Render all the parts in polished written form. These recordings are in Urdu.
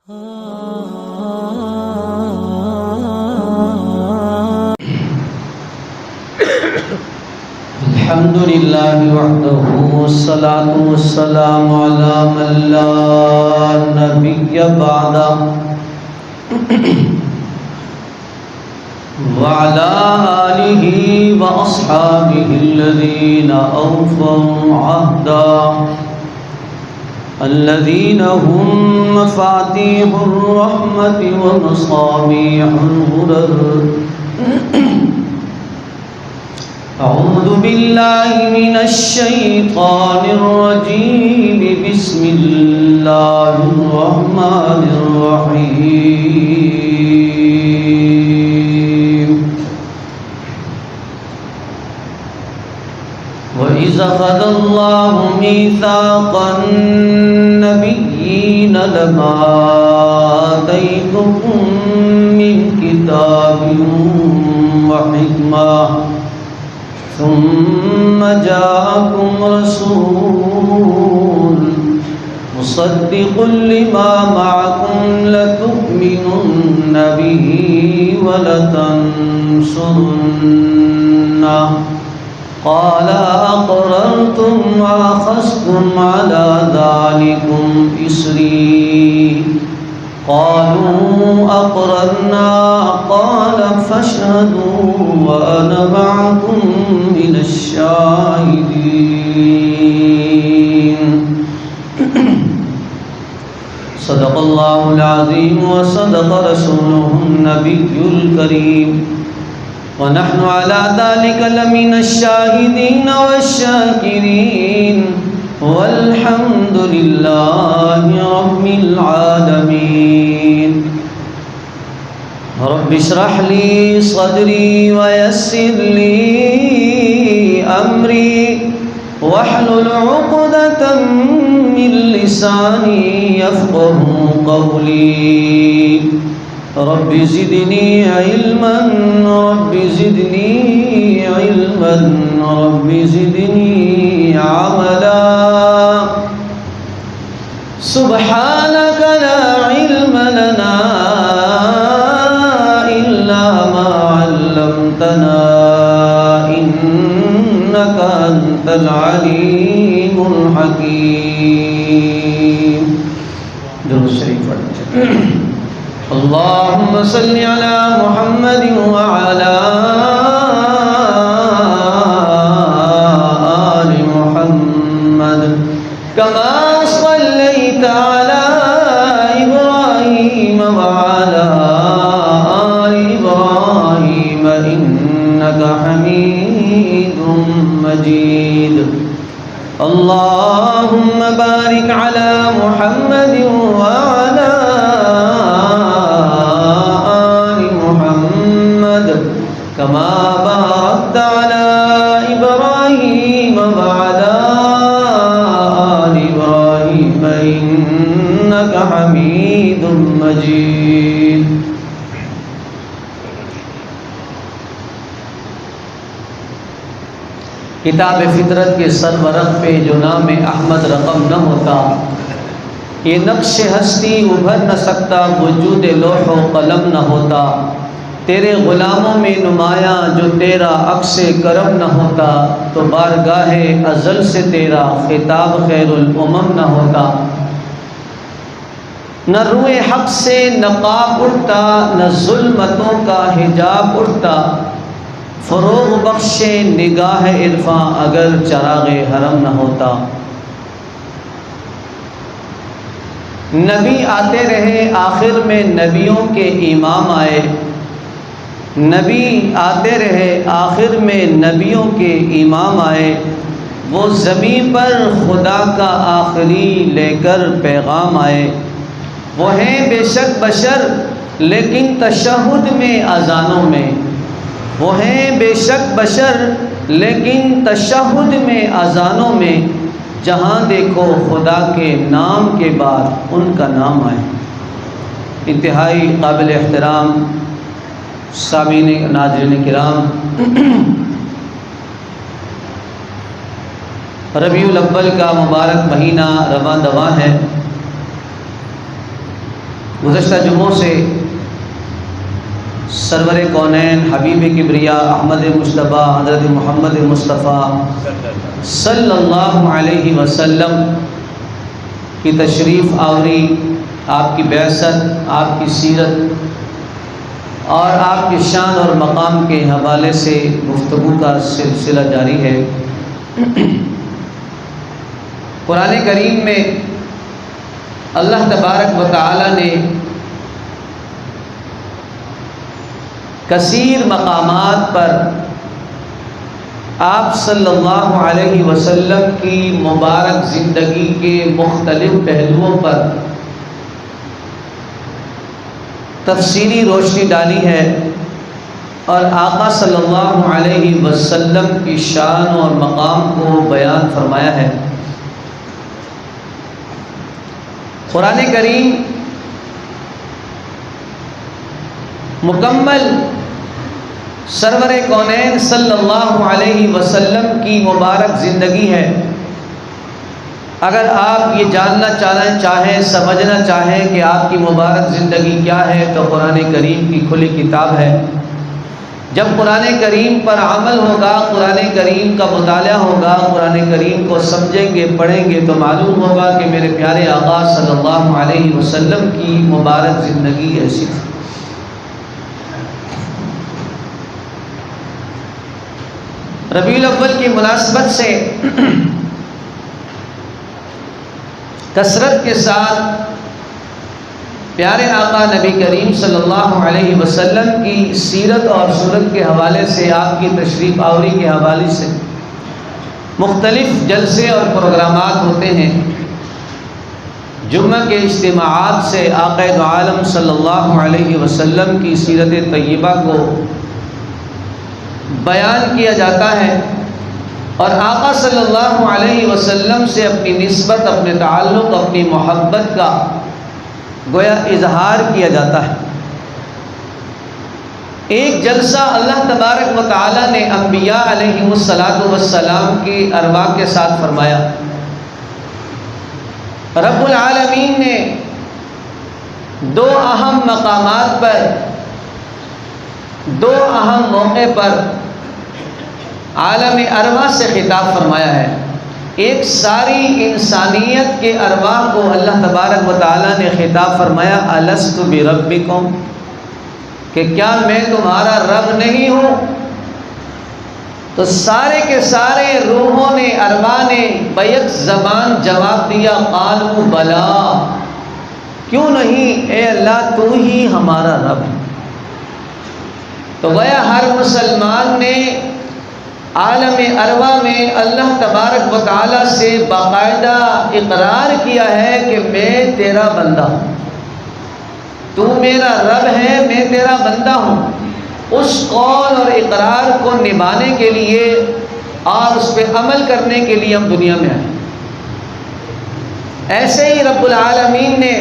الحمد لله وحده والصلاة والسلام على من لا نبي بعده وعلى آله وأصحابه الذين أوفوا عهدا الذين هم مفاتيح الرحمة ومصابيح الغرر. أعوذ بالله من الشيطان الرجيم. بسم الله الرحمن الرحيم. وإذ أخذ الله ميثاق النبيين لما آتيتكم من كتاب وحكمة ثم جاءكم رسول مصدق لما معكم لتؤمنن به ولتنصرنه قال أقررتم وأخذتم على ذلكم إصري قالوا أقررنا قال فاشهدوا وأنا معكم من الشاهدين. صدق الله العظيم وصدق رسوله النبي الكريم ونحن على ذلك لمن الشاهدين والشاكرين والحمد لله رب العالمين. رب اشرح لي صدري ويسر لي أمري واحلل عقدة من لساني يفقه قولي. رب زدني علما رب زدني علما رب زدني عملا. سبحانك لا علم لنا إلا ما علمتنا إنك أنت العليم الحكيم. درود شریف پڑھیں. اللهم صل على محمد وعلى آل محمد كما صليت على إبراهيم وعلى آل إبراهيم إنك حميد مجيد. اللهم بارك على محمد وعلى آل محمد كما باركت على إبراهيم وعلى آل إبراهيم إنك حميد مجيد. کتاب فطرت کے سرورق پہ جو نام احمد رقم نہ ہوتا یہ نقش ہستی ابھر نہ سکتا وجود لوح و قلم نہ ہوتا. تیرے غلاموں میں نمایاں جو تیرا عکس کرم نہ ہوتا تو بارگاہ ازل سے تیرا خطاب خیر الامم نہ ہوتا. نہ روئے حق سے نقاب اٹھتا نہ ظلمتوں کا حجاب اٹھتا. فروغ بخشے نگاہ عرفاں اگر چراغ حرم نہ ہوتا. نبی آتے رہے آخر میں نبیوں کے امام آئے. نبی آتے رہے آخر میں نبیوں کے امام آئے. وہ زمین پر خدا کا آخری لے کر پیغام آئے. وہ ہیں بے شک بشر لیکن تشہد میں اذانوں میں. وہ ہیں بے شک بشر لیکن تشہد میں اذانوں میں. جہاں دیکھو خدا کے نام کے بعد ان کا نام آئے. انتہائی قابل احترام سامعین ناظرین کرام، ربیع الاول کا مبارک مہینہ رواں دواں ہے. گزشتہ جمعوں سے سرور کونین حبیب کبریا احمد مصطفیٰ حضرت محمد مصطفیٰ صلی اللہ علیہ وسلم کی تشریف آوری، آپ کی بعثت، آپ کی سیرت اور آپ کی شان اور مقام کے حوالے سے گفتگو کا سلسلہ جاری ہے۔ قرآن کریم میں اللہ تبارک و تعالی نے کثیر مقامات پر آپ صلی اللہ علیہ وسلم کی مبارک زندگی کے مختلف پہلوؤں پر تفصیلی روشنی ڈالی ہے اور آقا صلی اللہ علیہ وسلم کی شان اور مقام کو بیان فرمایا ہے۔ قرآن کریم مکمل سرور کونین صلی اللہ علیہ وسلم کی مبارک زندگی ہے۔ اگر آپ یہ جاننا چاہیں سمجھنا چاہیں کہ آپ کی مبارک زندگی کیا ہے تو قرآن کریم کی کھلی کتاب ہے۔ جب قرآن کریم پر عمل ہوگا، قرآن کریم کا مطالعہ ہوگا، قرآن کریم کو سمجھیں گے، پڑھیں گے تو معلوم ہوگا کہ میرے پیارے آقا صلی اللہ علیہ وسلم کی مبارک زندگی ایسی تھی۔ ربیع الاول کی مناسبت سے کثرت کے ساتھ پیارے آقا نبی کریم صلی اللہ علیہ وسلم کی سیرت اور صورت کے حوالے سے، آپ کی تشریف آوری کے حوالے سے مختلف جلسے اور پروگرامات ہوتے ہیں۔ جمعہ کے اجتماعات سے آقا دو عالم صلی اللہ علیہ وسلم کی سیرت طیبہ کو بیان کیا جاتا ہے اور آقا صلی اللہ علیہ وسلم سے اپنی نسبت، اپنے تعلق، اپنی محبت کا گویا اظہار کیا جاتا ہے۔ ایک جلسہ اللہ تبارک و تعالی نے انبیاء علیہ السلام کی ارواح کے ساتھ فرمایا۔ رب العالمین نے دو اہم مقامات پر، دو اہم موقع پر عالم ارواح سے خطاب فرمایا ہے۔ ایک ساری انسانیت کے ارواح کو اللہ تبارک و تعالی نے خطاب فرمایا، الست بربکم، کہ کیا میں تمہارا رب نہیں ہوں؟ تو سارے کے سارے روحوں نے، ارواح نے بیک زبان جواب دیا، قالوا بلا، کیوں نہیں اے اللہ، تو ہی ہمارا رب ہے۔ تو گویا ہر مسلمان نے عالم ارواح میں اللہ تبارک و تعالی سے باقاعدہ اقرار کیا ہے کہ میں تیرا بندہ ہوں، تو میرا رب ہے، میں تیرا بندہ ہوں۔ اس قول اور اقرار کو نبھانے کے لیے اور اس پہ عمل کرنے کے لیے ہم دنیا میں آئے۔ ایسے ہی رب العالمین نے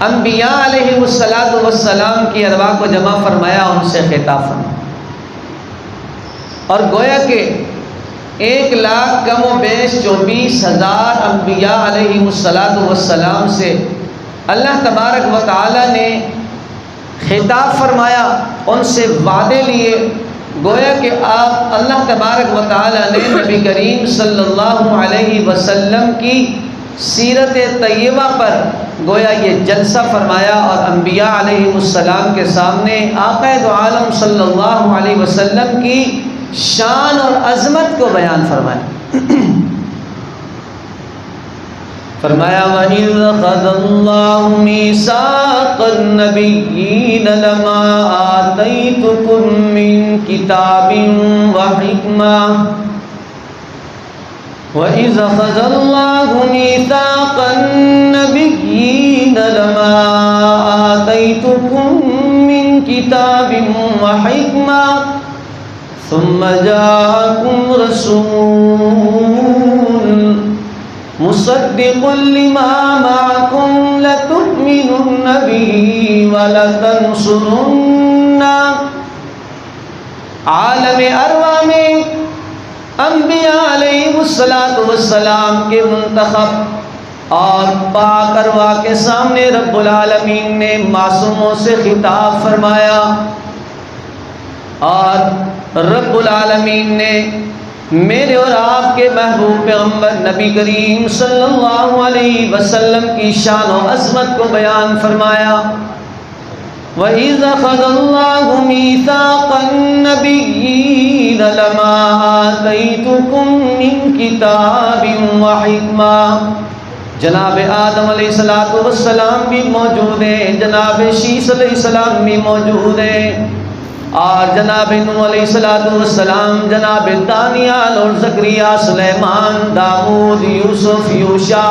انبیاء علیہ السلام کی ارواح کو جمع فرمایا، ان سے خطاب فرمایا، اور گویا کہ 1,00,000 کم و بیش 24,000 انبیاء علیہ السلام سے اللہ تبارک و تعالی نے خطاب فرمایا، ان سے وعدے لیے۔ گویا کہ آپ اللہ تبارک و تعالی نے نبی کریم صلی اللہ علیہ وسلم کی سیرت طیبہ پر گویا یہ جلسہ فرمایا اور انبیاء علیہ السلام کے سامنے آقا دو عالم صلی اللہ علیہ وسلم کی شان اور عظمت کو بیان فرمایا۔ فرمایا وَإِذْ أَخَذَ اللَّهُ مِيثَاقَ النَّبِيِّينَ لَمَا آتَيْتُكُم مِّن كِتَابٍ وَحِكْمَةٍ وَإِذْ أَخَذَ اللَّهُ مِيثَاقَ النَّبِيِّينَ لَمَا آتَيْتُكُم مِّن كِتَابٍ وَحِكْمَةٍ ثُمَّ جَاءَكُمْ رَسُولٌ مُصَدِّقٌ لِمَا مَعَكُمْ لَتُؤْمِنُنَّ بِهِ وَلَتَنْصُرُنَّهُ۔ عالم ارواح میں انبیاء علیہ السلام کے منتخب اور پاک ارواح کے سامنے رب العالمین نے معصوموں سے خطاب فرمایا، اور رب العالمین نے میرے اور آپ کے محبوب پیغمبر نبی کریم صلی اللہ علیہ وسلم کی شان و عظمت کو بیان فرمایا۔ وَإِذْ أَخَذَ اللَّهُ مِيثَاقَ النَّبِيِّينَ لَمَا آتَيْتُكُم مِّن كِتَابٍ وَحِكْمَةٍ۔ جناب آدم علیہ السلام بھی موجود ہیں، جناب شیس علیہ السلام بھی موجود ہیں، اور جناب نوح علیہ السلام، جناب دانیال اور زکریا، سلیمان، داؤد، یوسف، یوشع،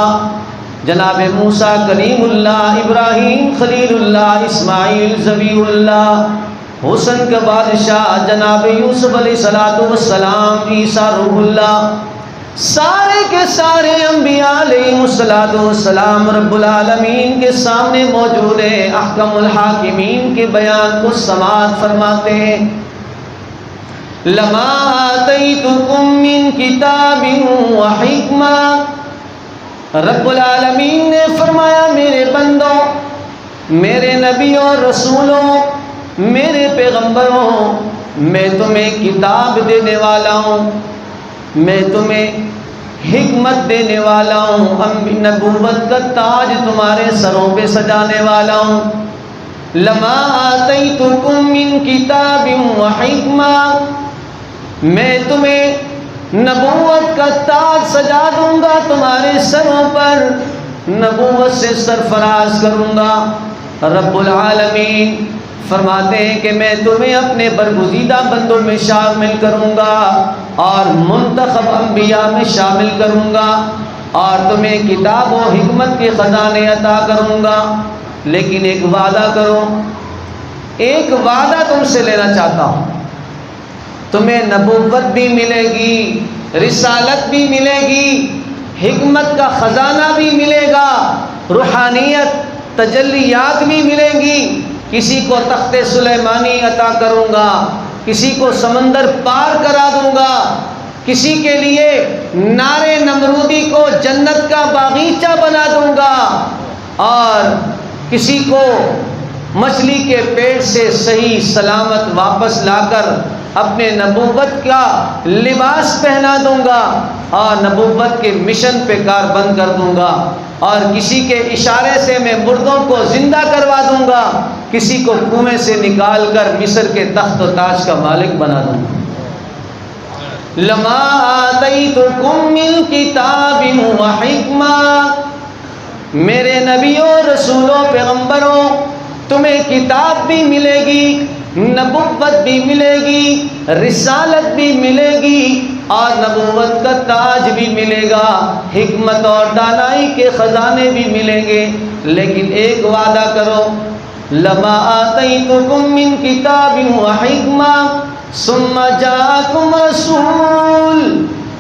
جناب موسیٰ کلیم اللہ، ابراہیم خلیل اللہ، اسماعیل ذبیح اللہ، حسن کا بادشاہ جناب یوسف علیہ السلام، عیسیٰ روح اللہ، سارے کے سارے انبیاء علیہ السلام رب العالمین کے سامنے موجود ہیں، احکم الحاکمین کے بیان کو سماعت فرماتے ہیں۔ لما آتیتکم من کتاب و حکمہ، رب العالمین نے فرمایا میرے بندوں، میرے نبیوں، رسولوں، میرے پیغمبروں، میں تمہیں کتاب دینے والا ہوں، میں تمہیں حکمت دینے والا ہوں، نبوت کا تاج تمہارے سروں پہ سجانے والا ہوں۔ لما آتیتکم من کتاب و حکمہ، میں تمہیں نبوت کا تاج سجا دوں گا تمہارے سروں پر، نبوت سے سرفراز کروں گا۔ رب العالمین فرماتے ہیں کہ میں تمہیں اپنے برگزیدہ بندوں میں شامل کروں گا اور منتخب انبیاء میں شامل کروں گا، اور تمہیں کتاب و حکمت کے خزانے عطا کروں گا۔ لیکن ایک وعدہ کرو، ایک وعدہ تم سے لینا چاہتا ہوں، تمہیں نبوت بھی ملے گی، رسالت بھی ملے گی، حکمت کا خزانہ بھی ملے گا، روحانیت، تجلیات بھی ملیں گی، کسی کو تخت سلیمانی عطا کروں گا، کسی کو سمندر پار کرا دوں گا، کسی کے لیے نار نمرودی کو جنت کا باغیچہ بنا دوں گا، اور کسی کو مچھلی کے پیٹ سے صحیح سلامت واپس لا کر اپنے نبوت کا لباس پہنا دوں گا، اور نبوت کے مشن پہ کار بند کر دوں گا، اور کسی کے اشارے سے میں مردوں کو زندہ کروا دوں گا، کسی کو کنویں سے نکال کر مصر کے تخت و تاج کا مالک بنا دوں گا۔ لما آتیتکم من کتاب و حکمہ، میرے نبیوں، رسولوں، پیغمبروں، تمہیں کتاب بھی ملے گی، نبوت بھی ملے گی، رسالت بھی ملے گی، اور نبوت کا تاج بھی ملے گا، حکمت اور دانائی کے خزانے بھی ملیں گے۔ لیکن ایک وعدہ کرو، لما آتیتکم من کتاب و حکمہ ثم جاءکم رسول،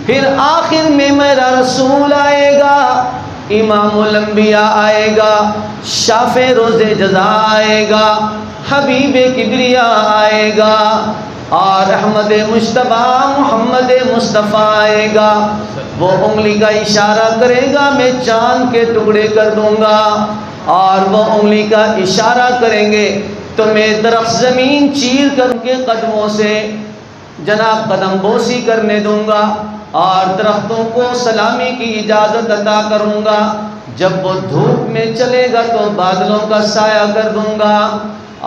پھر آخر میں میرا رسول آئے گا، امام الانبیاء آئے گا، شافع روز جزا آئے گا، حبیب کبریا آئے گا، اور احمد مجتبیٰ محمد مصطفیٰ آئے گا۔ وہ انگلی کا اشارہ کرے گا، میں چاند کے ٹکڑے کر دوں گا، اور وہ انگلی کا اشارہ کریں گے تو میں درخت زمین چیر کر ان کے قدموں سے جناب قدم بوسی کرنے دوں گا، اور درختوں کو سلامی کی اجازت عطا کروں گا۔ جب وہ دھوپ میں چلے گا تو بادلوں کا سایہ کر دوں گا،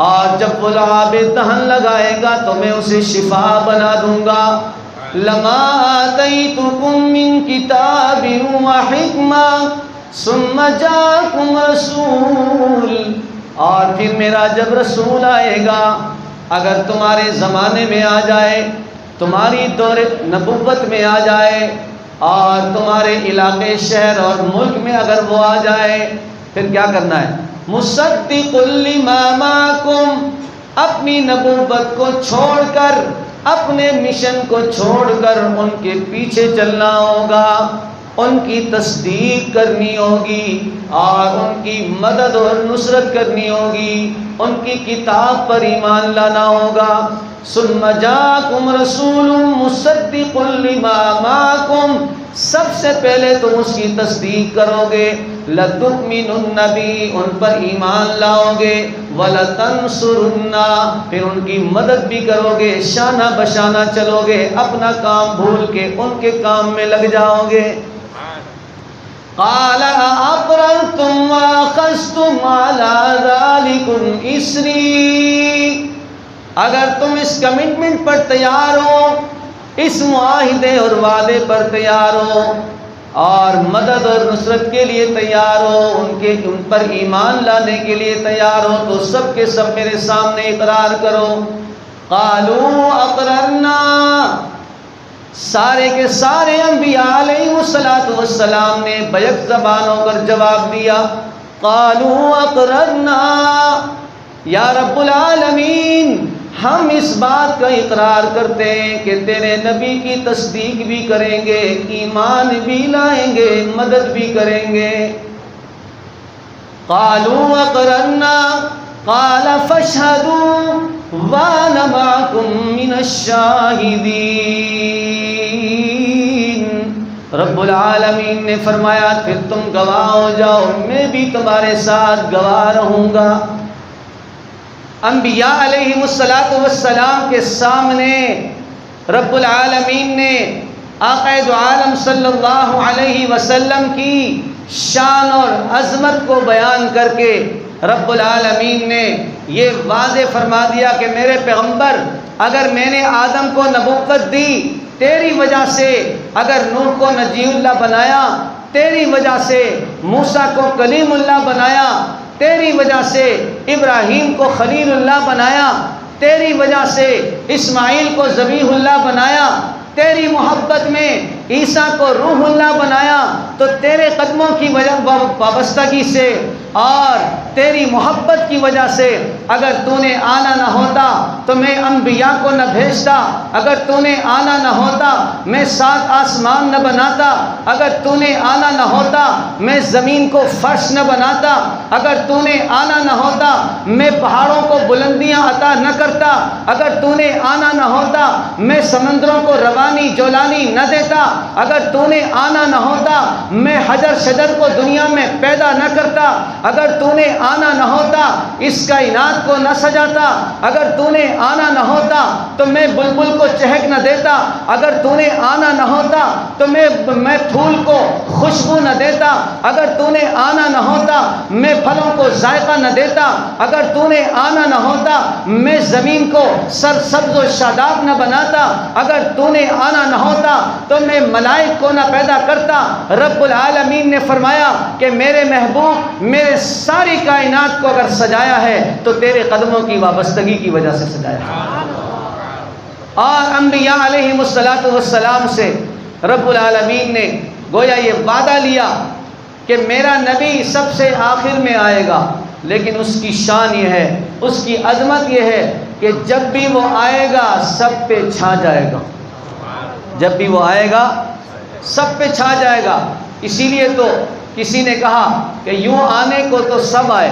اور جب وہ لعاب دہن لگائے گا تو میں اسے شفا بنا دوں گا۔ لما آتیتکم من کتاب و حکمہ ثم جاءکم رسول، اور پھر میرا جب رسول آئے گا، اگر تمہارے زمانے میں آ جائے، تمہاری دور نبوت میں آ جائے، اور تمہارے علاقے، شہر اور ملک میں اگر وہ آ جائے، پھر کیا کرنا ہے؟ مصدق لما معکم، اپنی نبوت کو چھوڑ کر، اپنے مشن کو چھوڑ کر ان کے پیچھے چلنا ہوگا، ان کی تصدیق کرنی ہوگی، اور ان کی مدد اور نصرت کرنی ہوگی، ان کی کتاب پر ایمان لانا ہوگا۔ ثم جاءکم رسول مصدق لما معکم، سب سے پہلے تم اس کی تصدیق کرو گے، لَتُؤْمِنُنَّ بِهِ ان پر ایمان لاؤ گے، وَلَتَنْصُرُنَّ پھر ان کی مدد بھی کرو گے، شانہ بشانہ چلو گے، اپنا کام بھول کے ان کے کام میں لگ جاؤ گے۔ قَالَ أَأَقْرَرْتُمْ وَأَخَذْتُمْ عَلَى ذَلِكُمْ إِصْرِي اگر تم اس کمٹمنٹ پر تیار ہو، اس معاہدے اور وعدے پر تیار ہو، اور مدد اور نصرت کے لیے تیار ہو، ان پر ایمان لانے کے لیے تیار ہو، تو سب کے سب میرے سامنے اقرار کرو۔ قالوا اقررنا سارے کے سارے انبیاء علیہ السلام نے بیک زبان ہو کر جواب دیا، قالوا اقررنا یا رب العالمین، ہم اس بات کا اقرار کرتے ہیں کہ تیرے نبی کی تصدیق بھی کریں گے، ایمان بھی لائیں گے، مدد بھی کریں گے۔ قالوا اقررنا قال فاشهدوا وانا معكم من الشاہدین۔ رب العالمین نے فرمایا پھر تم گواہ ہو جاؤ، میں بھی تمہارے ساتھ گواہ رہوں گا۔ انبیاء علیہ السلام کے سامنے رب العالمین نے آقا دو عالم صلی اللہ علیہ وسلم کی شان اور عظمت کو بیان کر کے رب العالمین نے یہ واضح فرما دیا کہ میرے پیغمبر، اگر میں نے آدم کو نبوت دی تیری وجہ سے، اگر نوح کو نجی اللہ بنایا تیری وجہ سے، موسیٰ کو کلیم اللہ بنایا تیری وجہ سے، ابراہیم کو خلیل اللہ بنایا تیری وجہ سے، اسماعیل کو ذبیح اللہ بنایا تیری محبت میں، عیسیٰ کو روح اللہ بنایا تو تیرے قدموں کی وابستگی سے اور تیری محبت کی وجہ سے، اگر تو نے آنا نہ ہوتا تو میں انبیاء کو نہ بھیجتا، اگر تو نے آنا نہ ہوتا میں 7 آسمان نہ بناتا، اگر تو نے آنا نہ ہوتا میں زمین کو فرش نہ بناتا، اگر تو نے آنا نہ ہوتا میں پہاڑوں کو بلندیاں عطا نہ کرتا، اگر تو نے آنا نہ ہوتا میں سمندروں کو روانی جولانی نہ دیتا، اگر تو نے آنا نہ ہوتا میں حجر شجر کو دنیا میں پیدا نہ کرتا، اگر تو نے آنا نہ ہوتا اس کائنات کو نہ سجاتا، اگر تو نے آنا نہ ہوتا تو میں بلبل کو چہک نہ دیتا، اگر تو نے آنا نہ ہوتا تو میں پھول کو خوشبو نہ دیتا، اگر تو نے آنا نہ ہوتا میں پھلوں کو ذائقہ نہ دیتا، اگر تو نے آنا نہ ہوتا میں زمین کو سرسبز و شاداب نہ بناتا، اگر تو نے آنا نہ ہوتا تو میں ملائک کو نہ پیدا کرتا۔ رب العالمین نے فرمایا کہ میرے محبوب میرے ساری کائنات کو اگر سجایا ہے تو تیرے قدموں کی وابستگی کی وجہ سے سجایا ہے۔ اور انبیاء علیہ السلام سے رب العالمین نے گویا یہ وعدہ لیا کہ میرا نبی سب سے آخر میں آئے گا، لیکن اس کی شان یہ ہے، اس کی عظمت یہ ہے کہ جب بھی وہ آئے گا سب پہ چھا جائے گا، جب بھی وہ آئے گا سب پہ چھا جائے گا۔ اسی لیے تو کسی نے کہا کہ یوں آنے کو تو سب آئے،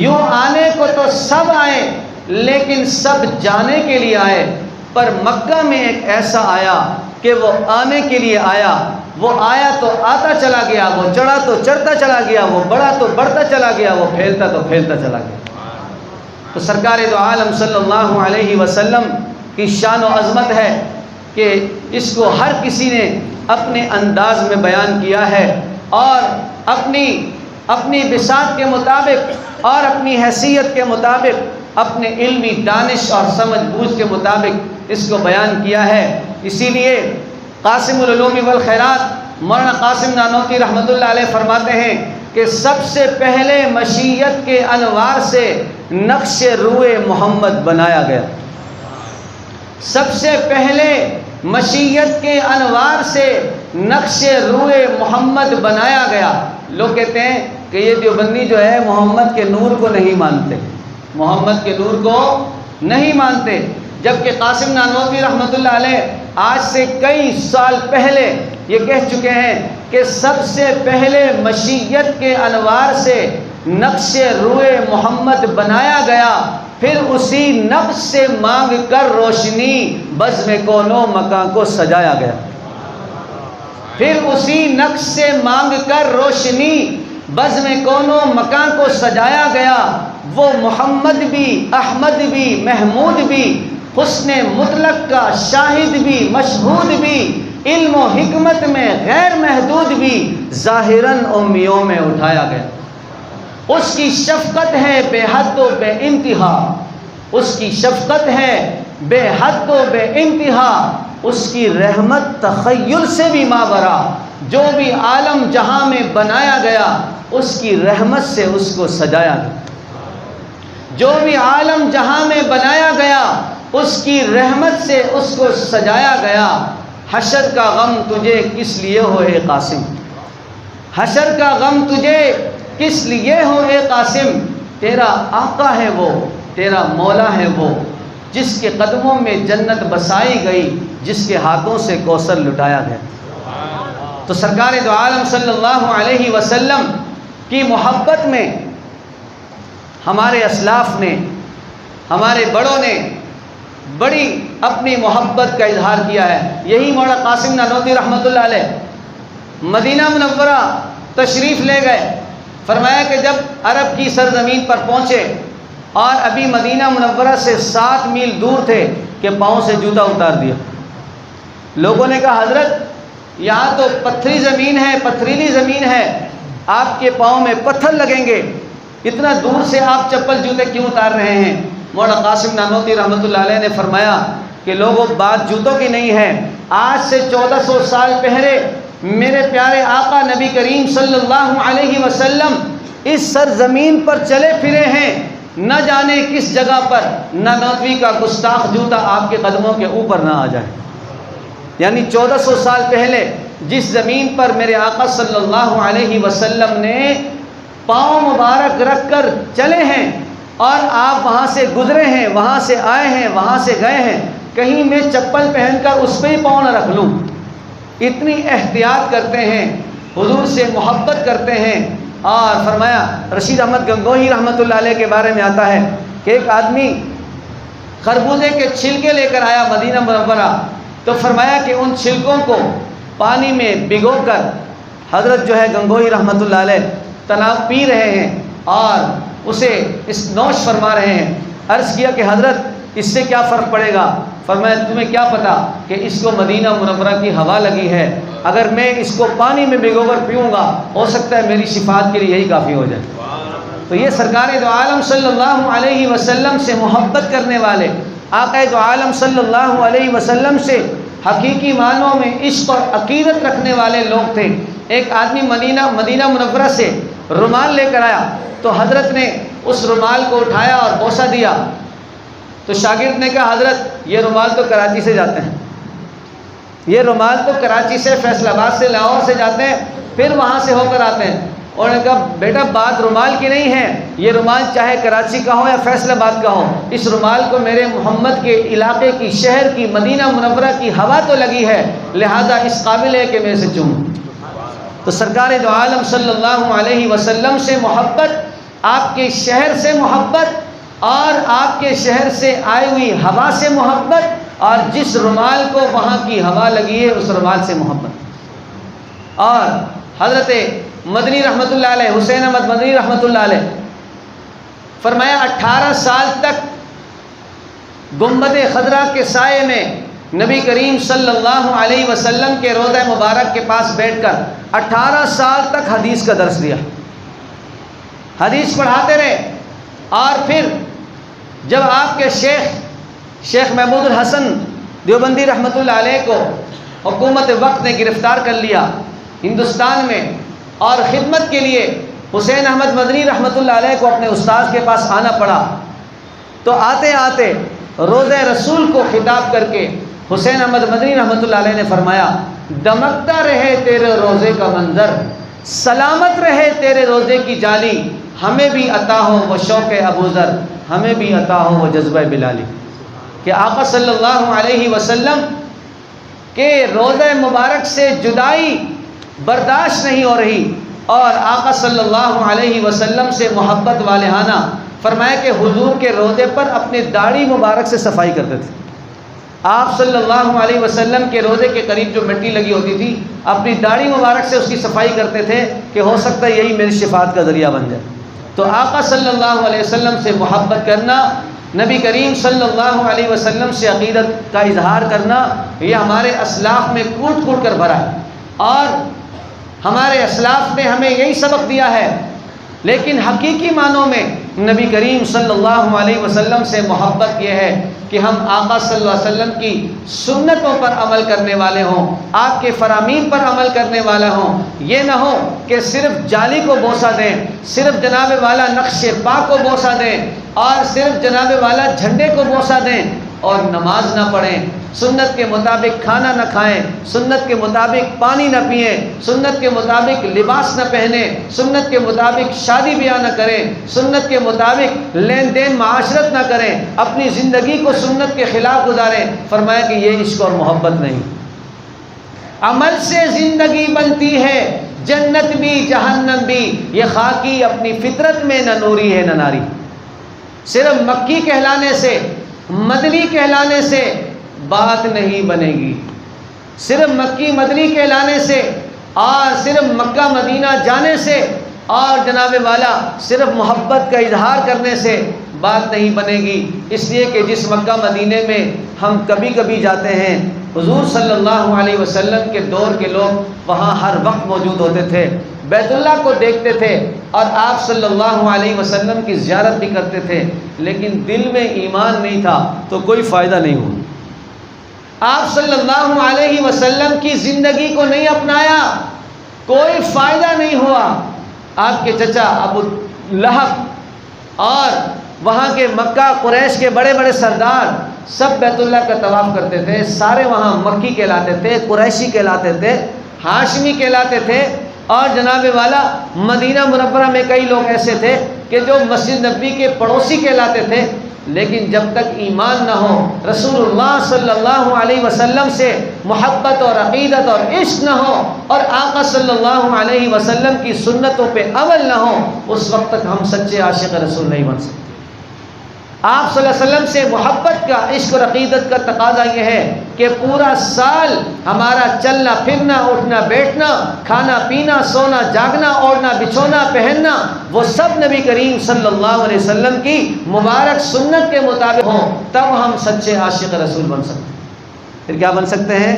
یوں آنے کو تو سب آئے لیکن سب جانے کے لیے آئے، پر مکہ میں ایک ایسا آیا کہ وہ آنے کے لیے آیا، وہ آیا تو آتا چلا گیا، وہ چڑھا تو چڑھتا چلا گیا، وہ بڑھا تو بڑھتا چلا گیا، وہ پھیلتا تو پھیلتا چلا گیا۔ تو سرکار دو عالم صلی اللہ علیہ وسلم کی شان و عظمت ہے کہ اس کو ہر کسی نے اپنے انداز میں بیان کیا ہے، اور اپنی بساط کے مطابق اور اپنی حیثیت کے مطابق، اپنے علمی دانش اور سمجھ بوجھ کے مطابق اس کو بیان کیا ہے۔ اسی لیے قاسم العلوم والخیرات مولانا قاسم نانوتوی رحمۃ اللہ علیہ فرماتے ہیں کہ سب سے پہلے مشیت کے انوار سے نقش روئے محمد بنایا گیا، سب سے پہلے مشیت کے انوار سے نقش روئے محمد بنایا گیا۔ لوگ کہتے ہیں کہ یہ دیوبندی جو ہے محمد کے نور کو نہیں مانتے، محمد کے نور کو نہیں مانتے، جبکہ قاسم نانوتوی رحمۃ اللہ علیہ آج سے کئی سال پہلے یہ کہہ چکے ہیں کہ سب سے پہلے مشیت کے انوار سے نقش روئے محمد بنایا گیا، پھر اسی نقش سے مانگ کر روشنی بزم کون و مکان کو سجایا گیا۔ پھر اسی نقش سے مانگ کر روشنی بزم کونوں مکان کو سجایا گیا، وہ محمد بھی، احمد بھی، محمود بھی، حسن مطلق کا شاہد بھی، مشہود بھی، علم و حکمت میں غیر محدود بھی، ظاہراً امیوں میں اٹھایا گیا۔ اس کی شفقت ہے بے حد و بے انتہا، اس کی شفقت ہے بے حد و بے انتہا، اس کی رحمت تخیل سے بھی ماورا، جو بھی عالم جہاں میں بنایا گیا اس کی رحمت سے اس کو سجایا گیا، جو بھی عالم جہاں میں بنایا گیا اس کی رحمت سے اس کو سجایا گیا۔ حشر کا غم تجھے کس لیے ہو اے قاسم، حشر کا غم تجھے کس لیے ہو اے قاسم، تیرا آقا ہے وہ، تیرا مولا ہے وہ، جس کے قدموں میں جنت بسائی گئی، جس کے ہاتھوں سے کوثر لٹایا گیا۔ تو سرکار دو عالم صلی اللہ علیہ وسلم کی محبت میں ہمارے اسلاف نے، ہمارے بڑوں نے بڑی اپنی محبت کا اظہار کیا ہے۔ یہی مولانا قاسم نانوتوی رحمۃ اللہ علیہ مدینہ منورہ تشریف لے گئے، فرمایا کہ جب عرب کی سرزمین پر پہنچے اور ابھی مدینہ منورہ سے 7 میل دور تھے کہ پاؤں سے جوتا اتار دیا۔ لوگوں نے کہا حضرت یہاں تو پتھری زمین ہے، پتھریلی زمین ہے، آپ کے پاؤں میں پتھر لگیں گے، اتنا دور سے آپ چپل جوتے کیوں اتار رہے ہیں؟ مولانا قاسم نانوتوی رحمۃ اللہ علیہ نے فرمایا کہ لوگوں بات جوتوں کی نہیں ہے، آج سے 1400 سال پہلے میرے پیارے آقا نبی کریم صلی اللہ علیہ وسلم اس سرزمین پر چلے پھرے ہیں، نہ جانے کس جگہ پر نانوتوی کا گستاخ جوتا آپ کے قدموں کے اوپر نہ آ جائے۔ یعنی 1400 سال پہلے جس زمین پر میرے آقا صلی اللہ علیہ وسلم نے پاؤں مبارک رکھ کر چلے ہیں اور آپ وہاں سے گزرے ہیں، وہاں سے آئے ہیں، وہاں سے گئے ہیں، کہیں میں چپل پہن کر اس پہ ہی پاؤں نہ رکھ لوں، اتنی احتیاط کرتے ہیں، حضور سے محبت کرتے ہیں۔ اور فرمایا رشید احمد گنگوہی رحمۃ اللہ علیہ کے بارے میں آتا ہے کہ ایک آدمی خربوزے کے چھلکے لے کر آیا مدینہ منورہ، تو فرمایا کہ ان چھلکوں کو پانی میں بھگو کر حضرت جو ہے گنگوہی رحمۃ اللہ علیہ تناب پی رہے ہیں اور اسے اس نوش فرما رہے ہیں۔ عرض کیا کہ حضرت اس سے کیا فرق پڑے گا؟ فرمایا تمہیں کیا پتا کہ اس کو مدینہ منورہ کی ہوا لگی ہے، اگر میں اس کو پانی میں بھگو کر پیوں گا ہو سکتا ہے میری شفاعت کے لیے یہی کافی ہو جائے۔ تو یہ سرکار دو عالم صلی اللہ علیہ وسلم سے محبت کرنے والے، آقا دو عالم صلی اللہ علیہ وسلم سے حقیقی معنوں میں عشق اور عقیدت رکھنے والے لوگ تھے۔ ایک آدمی مدینہ منورہ سے رومال لے کر آیا تو حضرت نے اس رومال کو اٹھایا اور بوسہ دیا، تو شاگرد نے کہا حضرت یہ رومال تو کراچی سے جاتے ہیں، یہ رومال تو کراچی سے، فیصل آباد سے، لاہور سے جاتے ہیں، پھر وہاں سے ہو کر آتے ہیں۔ اور نے کہا بیٹا بات رومال کی نہیں ہے، یہ رومال چاہے کراچی کا ہو یا فیصل آباد کا ہو، اس رومال کو میرے محمد کے علاقے کی، شہر کی، مدینہ منورہ کی ہوا تو لگی ہے، لہذا اس قابل ہے کہ میں اسے چوموں۔ تو سرکار دو عالم صلی اللہ علیہ وسلم سے محبت، آپ کے شہر سے محبت اور آپ کے شہر سے آئی ہوئی ہوا سے محبت، اور جس رومال کو وہاں کی ہوا لگی ہے اس رومال سے محبت۔ اور حضرت مدنی رحمۃ اللہ علیہ، حسین احمد مدنی رحمۃ اللہ علیہ فرمایا 18 سال تک گنبد خضرا کے سائے میں نبی کریم صلی اللہ علیہ وسلم کے روضہ مبارک کے پاس بیٹھ کر 18 سال تک حدیث کا درس دیا، حدیث پڑھاتے رہے۔ اور پھر جب آپ کے شیخ محمود الحسن دیوبندی رحمۃ اللہ علیہ کو حکومت وقت نے گرفتار کر لیا ہندوستان میں، اور خدمت کے لیے حسین احمد مدنی رحمۃ اللہ علیہ کو اپنے استاذ کے پاس آنا پڑا، تو آتے آتے روضہ رسول کو خطاب کر کے حسین احمد مدنی رحمۃ اللہ علیہ نے فرمایا دمکتا رہے تیرے روضے کا منظر، سلامت رہے تیرے روضے کی جالی، ہمیں بھی عطا ہو وہ شوق ابو ذر، ہمیں بھی عطا ہو وہ جذبہ بلالی۔ کہ آقا صلی اللہ علیہ وسلم کے روضہ مبارک سے جدائی برداشت نہیں ہو رہی، اور آقا صلی اللہ علیہ وسلم سے محبت والہانہ فرمایا کہ حضور کے روضے پر اپنی داڑھی مبارک سے صفائی کرتے تھے، آپ صلی اللہ علیہ وسلم کے روضے کے قریب جو مٹی لگی ہوتی تھی اپنی داڑھی مبارک سے اس کی صفائی کرتے تھے کہ ہو سکتا ہے یہی میری شفاعت کا ذریعہ بن جائے۔ تو آقا صلی اللہ علیہ وسلم سے محبت کرنا، نبی کریم صلی اللہ علیہ وسلم سے عقیدت کا اظہار کرنا، یہ ہمارے اسلاف میں کوٹ کوٹ کر بھرا ہے، اور ہمارے اسلاف نے ہمیں یہی سبق دیا ہے۔ لیکن حقیقی معنوں میں نبی کریم صلی اللہ علیہ وسلم سے محبت یہ ہے کہ ہم آقا صلی اللہ علیہ وسلم کی سنتوں پر عمل کرنے والے ہوں، آپ کے فرامین پر عمل کرنے والا ہوں۔ یہ نہ ہو کہ صرف جالی کو بوسہ دیں، صرف جناب والا نقش پا کو بوسہ دیں، اور صرف جناب والا جھنڈے کو بوسہ دیں اور نماز نہ پڑھیں، سنت کے مطابق کھانا نہ کھائیں، سنت کے مطابق پانی نہ پئیں، سنت کے مطابق لباس نہ پہنیں، سنت کے مطابق شادی بیاہ نہ کریں، سنت کے مطابق لین دین معاشرت نہ کریں، اپنی زندگی کو سنت کے خلاف گزاریں۔ فرمایا کہ یہ عشق اور محبت نہیں۔ عمل سے زندگی بنتی ہے، جنت بھی جہنم بھی، یہ خاکی اپنی فطرت میں نہ نوری ہے نہ ناری۔ صرف مکی کہلانے سے، مدنی کہلانے سے بات نہیں بنے گی، صرف مکی مدنی کہلانے سے اور صرف مکہ مدینہ جانے سے اور جناب والا صرف محبت کا اظہار کرنے سے بات نہیں بنے گی۔ اس لیے کہ جس مکہ مدینے میں ہم کبھی کبھی جاتے ہیں، حضور صلی اللہ علیہ وسلم کے دور کے لوگ وہاں ہر وقت موجود ہوتے تھے، بیت اللہ کو دیکھتے تھے اور آپ صلی اللہ علیہ وسلم کی زیارت بھی کرتے تھے، لیکن دل میں ایمان نہیں تھا تو کوئی فائدہ نہیں ہوا۔ آپ صلی اللہ علیہ وسلم کی زندگی کو نہیں اپنایا، کوئی فائدہ نہیں ہوا۔ آپ کے چچا ابو لہب اور وہاں کے مکہ قریش کے بڑے بڑے سردار سب بیت اللہ کا طواف کرتے تھے، سارے وہاں مکی کہلاتے تھے، قریشی کہلاتے تھے، ہاشمی کہلاتے تھے، اور جناب والا مدینہ منورہ میں کئی لوگ ایسے تھے کہ جو مسجد نبوی کے پڑوسی کہلاتے تھے۔ لیکن جب تک ایمان نہ ہو، رسول اللہ صلی اللہ علیہ وسلم سے محبت اور عقیدت اور عشق نہ ہو، اور آقا صلی اللہ علیہ وسلم کی سنتوں پہ عمل نہ ہو، اس وقت تک ہم سچے عاشق رسول نہیں بن سکتے۔ آپ صلی اللہ علیہ وسلم سے محبت کا، عشق اور عقیدت کا تقاضا یہ ہے کہ پورا سال ہمارا چلنا پھرنا، اٹھنا بیٹھنا، کھانا پینا، سونا جاگنا، اوڑھنا بچھونا پہننا، وہ سب نبی کریم صلی اللہ علیہ وسلم کی مبارک سنت کے مطابق ہوں، تب ہم سچے عاشق رسول بن سکتے ہیں۔ پھر کیا بن سکتے ہیں؟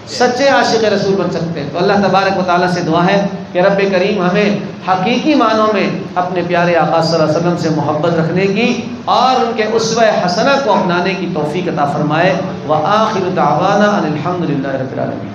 سچے عاشق رسول بن سکتے ہیں۔ تو اللہ تبارک و تعالیٰ سے دعا ہے کہ رب کریم ہمیں حقیقی معنوں میں اپنے پیارے آقا صلی اللہ علیہ وسلم سے محبت رکھنے کی اور ان کے اسوہ حسنہ کو اپنانے کی توفیق عطا فرمائے۔ وآخر دعوانا ان الحمد للہ رب العالمین۔